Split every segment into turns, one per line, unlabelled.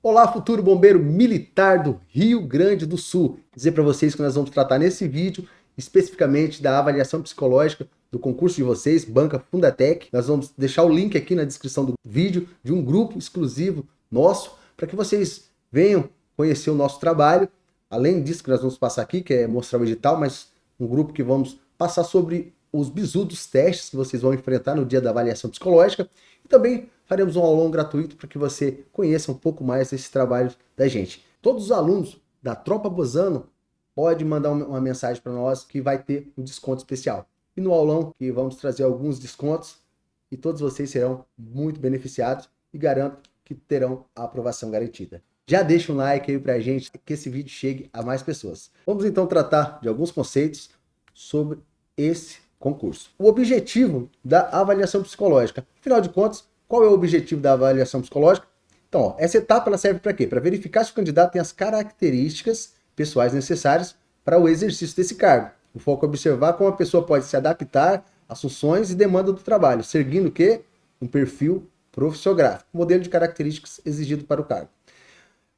Olá, futuro bombeiro militar do Rio Grande do Sul. Dizer para vocês que nós vamos tratar nesse vídeo especificamente da avaliação psicológica do concurso de vocês, Banca Fundatec. Nós vamos deixar o link aqui na descrição do vídeo de um grupo exclusivo nosso para que vocês venham conhecer o nosso trabalho. Além disso que nós vamos passar aqui, que é mostrar o edital, mas um grupo que vamos passar sobre os bizus dos testes que vocês vão enfrentar no dia da avaliação psicológica. E também faremos um aulão gratuito para que você conheça um pouco mais desse trabalho da gente. Todos os alunos da Tropa Bozano podem mandar uma mensagem para nós que vai ter um desconto especial. E no aulão que vamos trazer alguns descontos e todos vocês serão muito beneficiados e garanto que terão a aprovação garantida. Já deixa um like aí para a gente, que esse vídeo chegue a mais pessoas. Vamos então tratar de alguns conceitos sobre esse concurso. O objetivo da avaliação psicológica. Afinal de contas, qual é o objetivo da avaliação psicológica? Então, ó, essa etapa ela serve para quê? Para verificar se o candidato tem as características pessoais necessárias para o exercício desse cargo. O foco é observar como a pessoa pode se adaptar às funções e demanda do trabalho, seguindo o quê? Um perfil profissiográfico, modelo de características exigido para o cargo.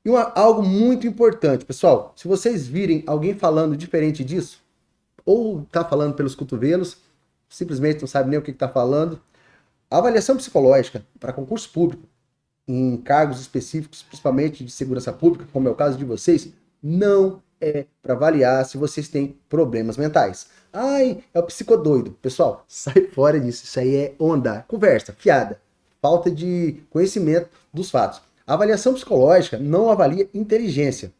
E algo muito importante, pessoal, se vocês virem alguém falando diferente disso, ou está falando pelos cotovelos, simplesmente não sabe nem o que está falando, a avaliação psicológica para concurso público, em cargos específicos, principalmente de segurança pública, como é o caso de vocês, não é para avaliar se vocês têm problemas mentais. Ai, é o psicodoido. Pessoal, sai fora disso. Isso aí é onda, conversa, fiada, falta de conhecimento dos fatos. A avaliação psicológica não avalia inteligência,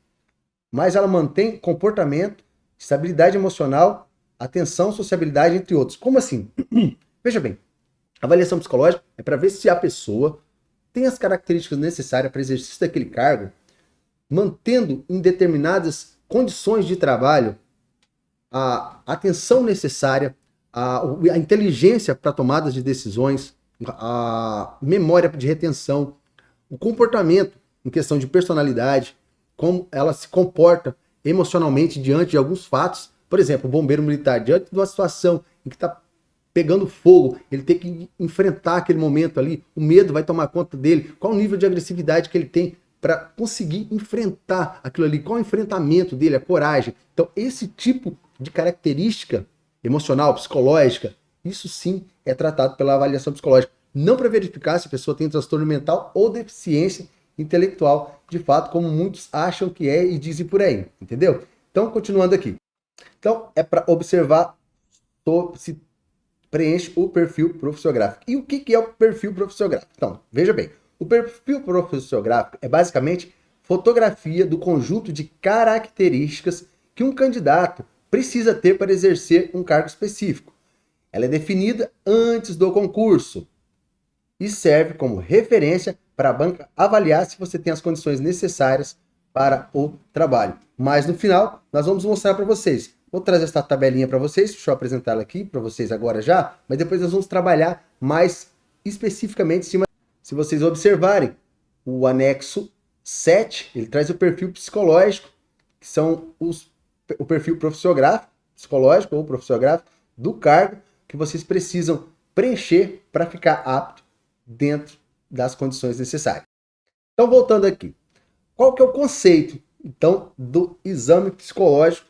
mas ela mantém comportamento, estabilidade emocional, atenção, sociabilidade, entre outros. Como assim? Veja bem, a avaliação psicológica é para ver se a pessoa tem as características necessárias para exercício daquele cargo, mantendo em determinadas condições de trabalho a atenção necessária, a inteligência para tomadas de decisões, a memória de retenção, o comportamento em questão de personalidade, como ela se comporta emocionalmente diante de alguns fatos. Por exemplo, o bombeiro militar, diante de uma situação em que está pegando fogo, ele tem que enfrentar aquele momento ali, o medo vai tomar conta dele, qual o nível de agressividade que ele tem para conseguir enfrentar aquilo ali, qual o enfrentamento dele, a coragem. Então, esse tipo de característica emocional, psicológica, isso sim é tratado pela avaliação psicológica. Não para verificar se a pessoa tem transtorno mental ou deficiência intelectual, de fato, como muitos acham que é e dizem por aí, entendeu? Então, continuando aqui. Então, é para observar se preenche o perfil profissiográfico. E o que é o perfil profissiográfico? Então, veja bem, o perfil profissiográfico é basicamente fotografia do conjunto de características que um candidato precisa ter para exercer um cargo específico. Ela é definida antes do concurso e serve como referência para a banca avaliar se você tem as condições necessárias para o trabalho. Mas no final, nós vamos mostrar para vocês. Vou trazer essa tabelinha para vocês, deixa eu apresentar ela aqui para vocês agora já, mas depois nós vamos trabalhar mais especificamente em cima. Se vocês observarem, o anexo 7, ele traz o perfil psicológico, que são o perfil profissiográfico, psicológico ou profissiográfico do cargo que vocês precisam preencher para ficar apto dentro das condições necessárias. Então, voltando aqui, qual que é o conceito, então, do exame psicológico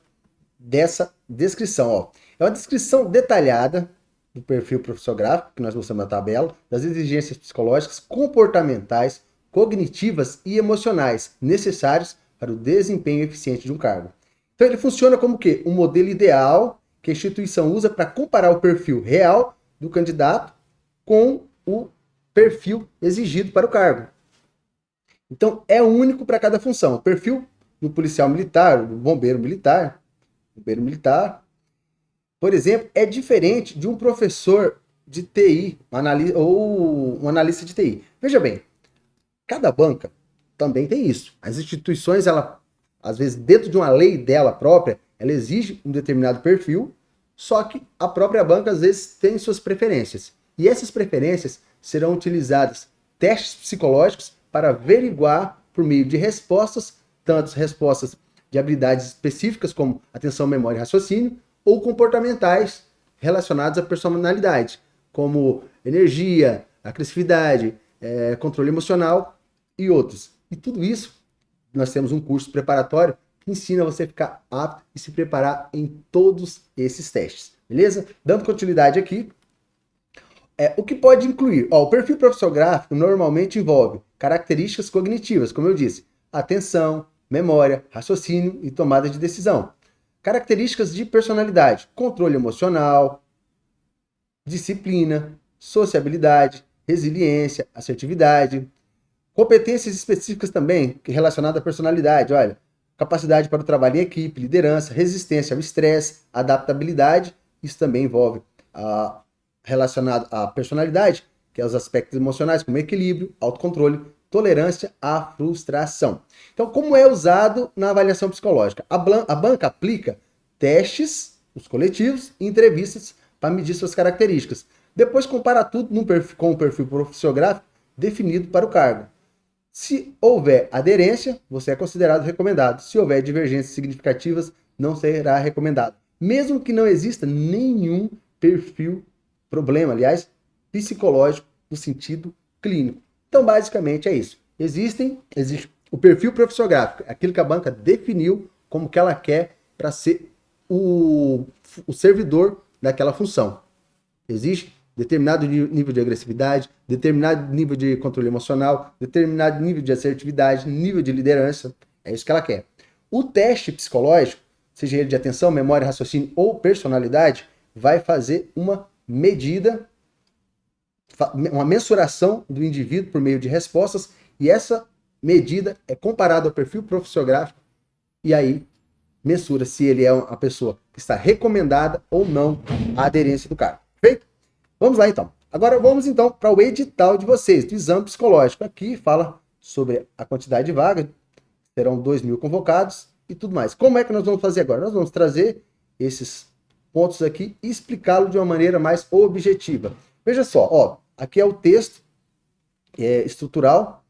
dessa descrição? Ó, é uma descrição detalhada do perfil profissiográfico, que nós mostramos na tabela, das exigências psicológicas, comportamentais, cognitivas e emocionais necessários para o desempenho eficiente de um cargo. Então ele funciona como o quê? Um modelo ideal que a instituição usa para comparar o perfil real do candidato com o perfil exigido para o cargo. Então é único para cada função. O perfil do policial militar, do bombeiro militar, por exemplo, é diferente de um professor de TI ou um analista de TI. Veja bem, cada banca também tem isso. As instituições, ela, às vezes, dentro de uma lei dela própria, ela exige um determinado perfil, só que a própria banca, às vezes, tem suas preferências. E essas preferências serão utilizadas testes psicológicos para averiguar, por meio de respostas, tanto respostas de habilidades específicas como atenção, memória e raciocínio, ou comportamentais relacionados à personalidade, como energia, agressividade, controle emocional e outros. E tudo isso, nós temos um curso preparatório que ensina você a ficar apto e se preparar em todos esses testes, beleza? Dando continuidade aqui, o que pode incluir? O perfil profissiográfico normalmente envolve características cognitivas, como eu disse, atenção, memória, raciocínio e tomada de decisão. Características de personalidade, controle emocional, disciplina, sociabilidade, resiliência, assertividade. Competências específicas também relacionadas à personalidade, olha, capacidade para o trabalho em equipe, liderança, resistência ao estresse, adaptabilidade, isso também envolve relacionado à personalidade, que é os aspectos emocionais, como equilíbrio, autocontrole, tolerância à frustração. Então, como é usado na avaliação psicológica? A banca aplica testes, os coletivos, e entrevistas para medir suas características. Depois compara tudo com o perfil profissiográfico definido para o cargo. Se houver aderência, você é considerado recomendado. Se houver divergências significativas, não será recomendado. Mesmo que não exista nenhum problema, aliás, psicológico no sentido clínico. Então, basicamente é isso. Existe o perfil profissiográfico, aquilo que a banca definiu como que ela quer para ser o servidor daquela função. Existe determinado nível de agressividade, determinado nível de controle emocional, determinado nível de assertividade, nível de liderança. É isso que ela quer. O teste psicológico, seja ele de atenção, memória, raciocínio ou personalidade, vai fazer uma medida, uma mensuração do indivíduo por meio de respostas, e essa medida é comparada ao perfil profissiográfico, e aí mensura se ele é uma pessoa que está recomendada ou não à aderência do cargo. Perfeito? Vamos lá então. Agora vamos então para o edital de vocês, do exame psicológico. Aqui fala sobre a quantidade de vagas, serão 2.000 convocados e tudo mais. Como é que nós vamos fazer agora? Nós vamos trazer esses pontos aqui e explicá-lo de uma maneira mais objetiva. Veja só, aqui é o texto estrutural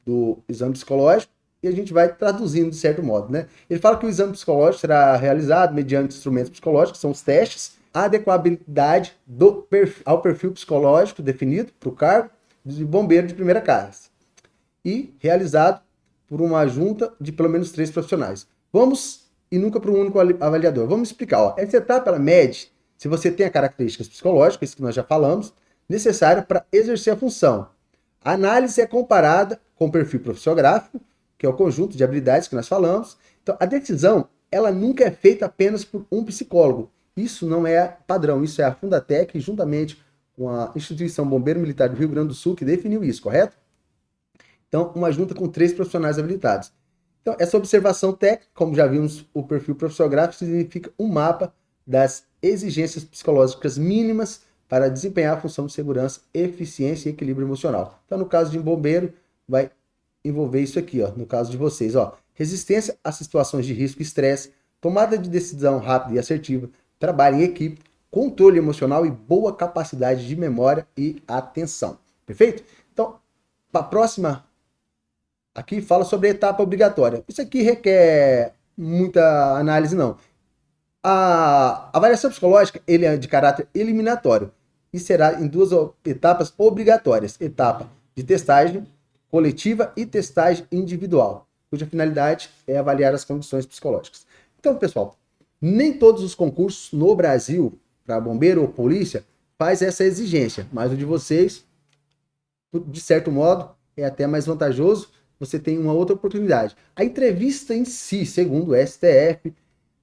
do exame psicológico e a gente vai traduzindo de certo modo, né? Ele fala que o exame psicológico será realizado mediante instrumentos psicológicos, que são os testes, a adequabilidade ao perfil psicológico definido para o cargo de bombeiro de primeira classe e realizado por uma junta de pelo menos 3 profissionais. E nunca para um único avaliador. Vamos explicar. Essa etapa ela mede se você tem as características psicológicas, que nós já falamos, necessárias para exercer a função. A análise é comparada com o perfil profissiográfico, que é o conjunto de habilidades que nós falamos. Então, a decisão ela nunca é feita apenas por um psicólogo. Isso não é padrão, isso é a Fundatec, juntamente com a Instituição Bombeiro Militar do Rio Grande do Sul, que definiu isso, correto? Então, uma junta com 3 profissionais habilitados. Então, essa observação técnica, como já vimos, o perfil profissiográfico significa um mapa das exigências psicológicas mínimas para desempenhar a função de segurança, eficiência e equilíbrio emocional. Então, no caso de um bombeiro, vai envolver isso aqui, no caso de vocês, resistência a situações de risco e estresse, tomada de decisão rápida e assertiva, trabalho em equipe, controle emocional e boa capacidade de memória e atenção. Perfeito? Então, para a próxima, aqui fala sobre a etapa obrigatória. Isso aqui requer muita análise, não. A avaliação psicológica ele é de caráter eliminatório e será em 2 etapas obrigatórias. Etapa de testagem coletiva e testagem individual, cuja finalidade é avaliar as condições psicológicas. Então, pessoal, nem todos os concursos no Brasil, para bombeiro ou polícia, faz essa exigência, mas o de vocês, de certo modo, é até mais vantajoso, você tem uma outra oportunidade. A entrevista em si, segundo o STF,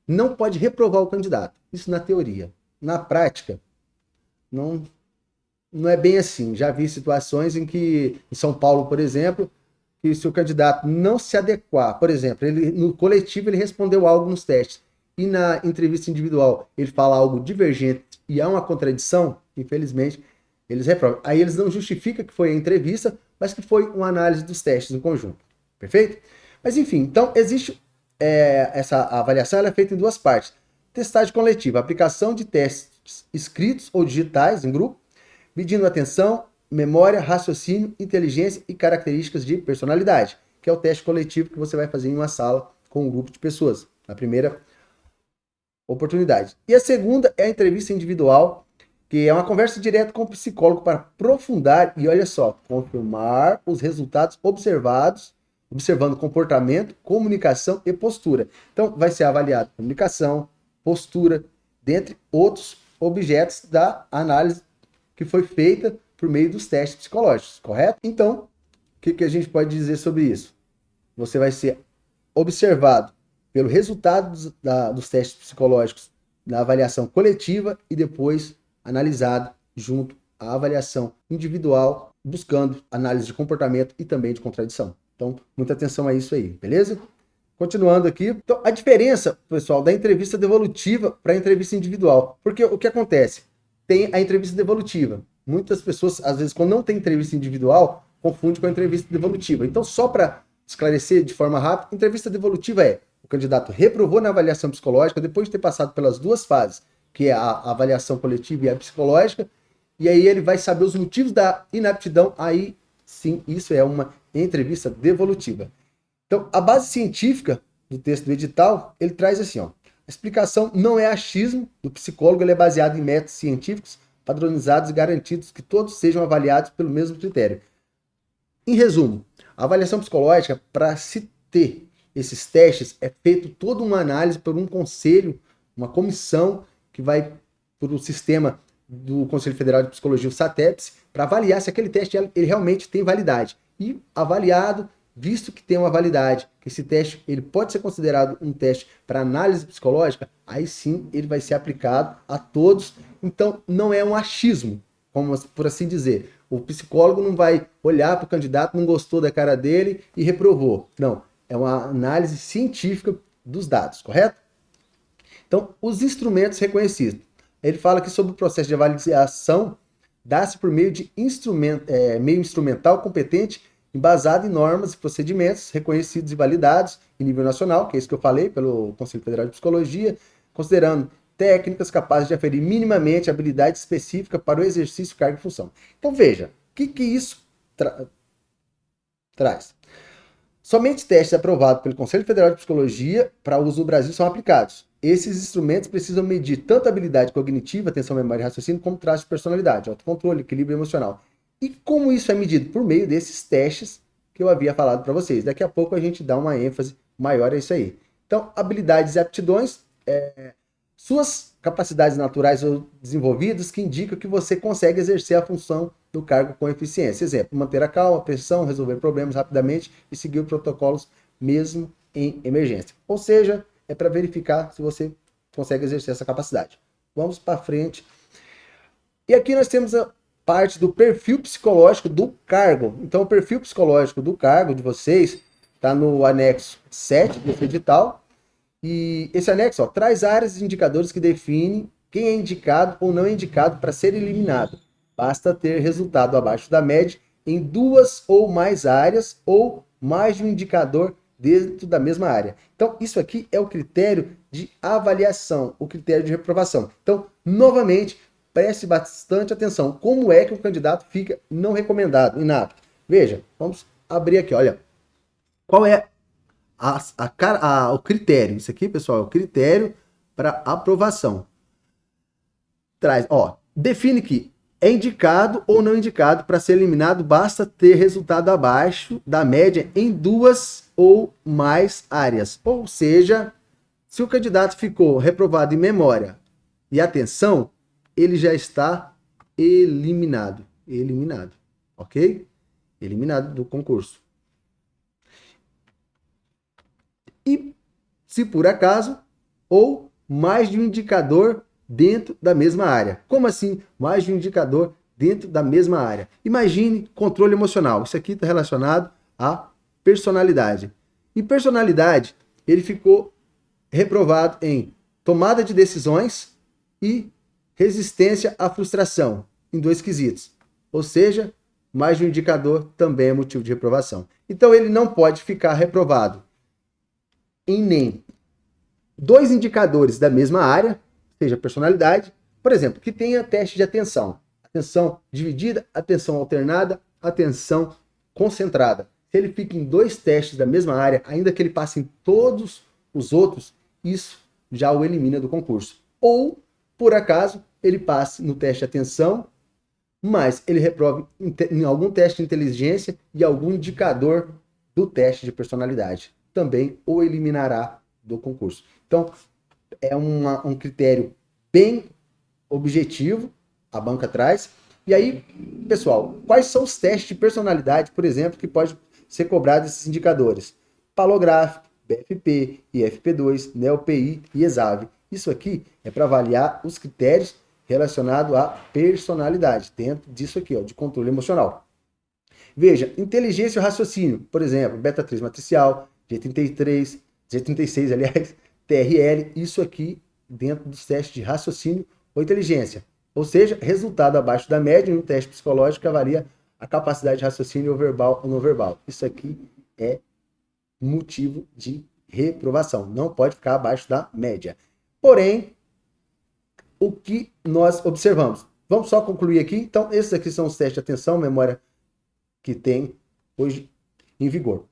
não pode reprovar o candidato. Isso na teoria. Na prática, não é bem assim. Já vi situações em que, em São Paulo, por exemplo, que se o candidato não se adequar, por exemplo, no coletivo ele respondeu algo nos testes, e na entrevista individual ele fala algo divergente e há uma contradição, infelizmente, eles reprovam. Aí eles não justificam que foi a entrevista, mas que foi uma análise dos testes em conjunto. Perfeito? Mas enfim, então existe essa avaliação ela é feita em 2 partes. Testagem coletiva, aplicação de testes escritos ou digitais em grupo, medindo atenção, memória, raciocínio, inteligência e características de personalidade, que é o teste coletivo que você vai fazer em uma sala com um grupo de pessoas, na primeira oportunidade. E a segunda é a entrevista individual, que é uma conversa direta com o psicólogo para aprofundar e, olha só, confirmar os resultados observados observando comportamento, comunicação e postura. Então, vai ser avaliado comunicação, postura, dentre outros objetos da análise que foi feita por meio dos testes psicológicos, correto? Então, o que a gente pode dizer sobre isso? Você vai ser observado pelo resultado dos testes psicológicos na avaliação coletiva e depois analisado junto à avaliação individual, buscando análise de comportamento e também de contradição. Então, muita atenção a isso aí, beleza? Continuando aqui. Então, a diferença, pessoal, da entrevista devolutiva para a entrevista individual. Porque o que acontece? Tem a entrevista devolutiva. Muitas pessoas, às vezes, quando não tem entrevista individual, confundem com a entrevista devolutiva. Então, só para esclarecer de forma rápida, entrevista devolutiva é: o candidato reprovou na avaliação psicológica depois de ter passado pelas duas fases, que é a avaliação coletiva e a psicológica, e aí ele vai saber os motivos da inaptidão. Aí sim, isso é uma entrevista devolutiva. Então, a base científica do texto do edital, ele traz assim, ó: a explicação não é achismo do psicólogo, ele é baseado em métodos científicos padronizados e garantidos que todos sejam avaliados pelo mesmo critério. Em resumo, a avaliação psicológica, para se ter esses testes, é feito toda uma análise por um conselho, uma comissão que vai por um sistema do Conselho Federal de Psicologia, o SATEPS, para avaliar se aquele teste ele realmente tem validade. E avaliado, visto que tem uma validade, que esse teste ele pode ser considerado um teste para análise psicológica, aí sim ele vai ser aplicado a todos. Então não é um achismo, como por assim dizer. O psicólogo não vai olhar para o candidato, não gostou da cara dele e reprovou. Não, é uma análise científica dos dados, correto? Então, os instrumentos reconhecidos. Ele fala que sobre o processo de avaliação dá-se por meio de meio instrumental competente, embasado em normas e procedimentos reconhecidos e validados em nível nacional, que é isso que eu falei, pelo Conselho Federal de Psicologia, considerando técnicas capazes de aferir minimamente habilidade específica para o exercício, cargo e função. Então veja, o que isso traz? Somente testes aprovados pelo Conselho Federal de Psicologia para uso no Brasil são aplicados. Esses instrumentos precisam medir tanto a habilidade cognitiva, atenção, memória e raciocínio, como traços de personalidade, autocontrole, equilíbrio emocional. E como isso é medido? Por meio desses testes que eu havia falado para vocês. Daqui a pouco a gente dá uma ênfase maior a isso aí. Então, habilidades e aptidões, suas capacidades naturais ou desenvolvidas que indicam que você consegue exercer a função do cargo com eficiência. Exemplo, manter a calma, a pressão, resolver problemas rapidamente e seguir os protocolos mesmo em emergência. Ou seja, é para verificar se você consegue exercer essa capacidade. Vamos para frente. E aqui nós temos a parte do perfil psicológico do cargo. Então, o perfil psicológico do cargo de vocês está no anexo 7 desse edital. E esse anexo traz áreas e indicadores que definem quem é indicado ou não é indicado para ser eliminado. Basta ter resultado abaixo da média em 2 ou mais áreas ou mais de um indicador dentro da mesma área. Então, isso aqui é o critério de avaliação, o critério de reprovação. Então, novamente, preste bastante atenção. Como é que o candidato fica não recomendado, inapto? Veja, vamos abrir aqui, olha. Qual é o critério? Isso aqui, pessoal, é o critério para aprovação. Traz, define que é indicado ou não indicado para ser eliminado, basta ter resultado abaixo da média em 2 ou mais áreas. Ou seja, se o candidato ficou reprovado em memória e atenção, ele já está eliminado, ok? Eliminado do concurso. E, se por acaso, ou mais de um indicador dentro da mesma área. Como assim mais de um indicador dentro da mesma área? Imagine controle emocional. Isso aqui está relacionado à personalidade. Em personalidade, ele ficou reprovado em tomada de decisões e resistência à frustração, em 2 quesitos. Ou seja, mais de um indicador também é motivo de reprovação. Então, ele não pode ficar reprovado em nem 2 indicadores da mesma área, seja personalidade, por exemplo, que tenha teste de atenção. Atenção dividida, atenção alternada, atenção concentrada. Se ele fica em 2 testes da mesma área, ainda que ele passe em todos os outros, isso já o elimina do concurso. Ou, por acaso, ele passe no teste de atenção, mas ele reprove em algum teste de inteligência e algum indicador do teste de personalidade. Também o eliminará do concurso. Então, é um critério bem objetivo, a banca traz. E aí, pessoal, quais são os testes de personalidade, por exemplo, que pode ser cobrado desses indicadores? Palográfico, BFP, IFP2, NELPI e ESAV. Isso aqui é para avaliar os critérios relacionados à personalidade, dentro disso aqui, ó, de controle emocional. Veja, inteligência e raciocínio, por exemplo, beta-3 matricial, G33, G36, aliás, TRL, isso aqui dentro dos testes de raciocínio ou inteligência. Ou seja, resultado abaixo da média em um teste psicológico que avalia a capacidade de raciocínio verbal ou não verbal. Isso aqui é motivo de reprovação. Não pode ficar abaixo da média. Porém, o que nós observamos? Vamos só concluir aqui. Então, esses aqui são os testes de atenção, memória que tem hoje em vigor.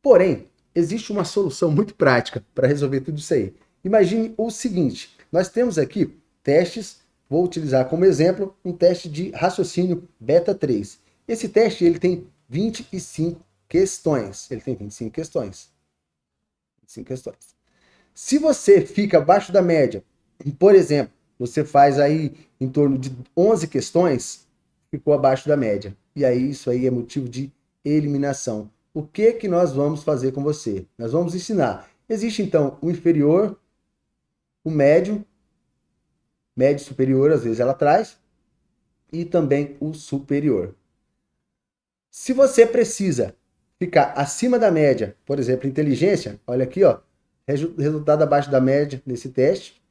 Porém, existe uma solução muito prática para resolver tudo isso aí. Imagine o seguinte, nós temos aqui testes, vou utilizar como exemplo um teste de raciocínio beta 3. Esse teste ele tem 25 questões. Ele tem 25 questões. 25 questões. Se você fica abaixo da média, por exemplo, você faz aí em torno de 11 questões, ficou abaixo da média. E aí isso aí é motivo de eliminação. O que nós vamos fazer com você? Nós vamos ensinar. Existe então o inferior, o médio superior, às vezes ela traz, e também o superior. Se você precisa ficar acima da média, por exemplo, inteligência, olha aqui, ó, resultado abaixo da média nesse teste,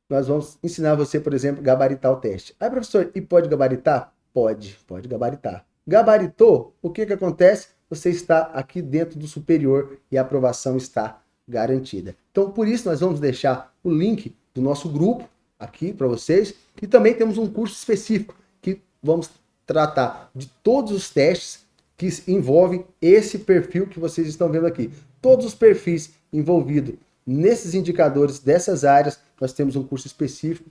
nós vamos ensinar você, por exemplo, gabaritar o teste. Aí, professor, e pode gabaritar? Pode gabaritar. Gabaritou, o que acontece? Você está aqui dentro do superior e a aprovação está garantida. Então, por isso, nós vamos deixar o link do nosso grupo aqui para vocês. E também temos um curso específico que vamos tratar de todos os testes que envolvem esse perfil que vocês estão vendo aqui. Todos os perfis envolvidos nesses indicadores dessas áreas, nós temos um curso específico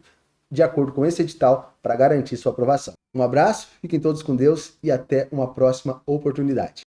de acordo com esse edital para garantir sua aprovação. Um abraço, fiquem todos com Deus e até uma próxima oportunidade.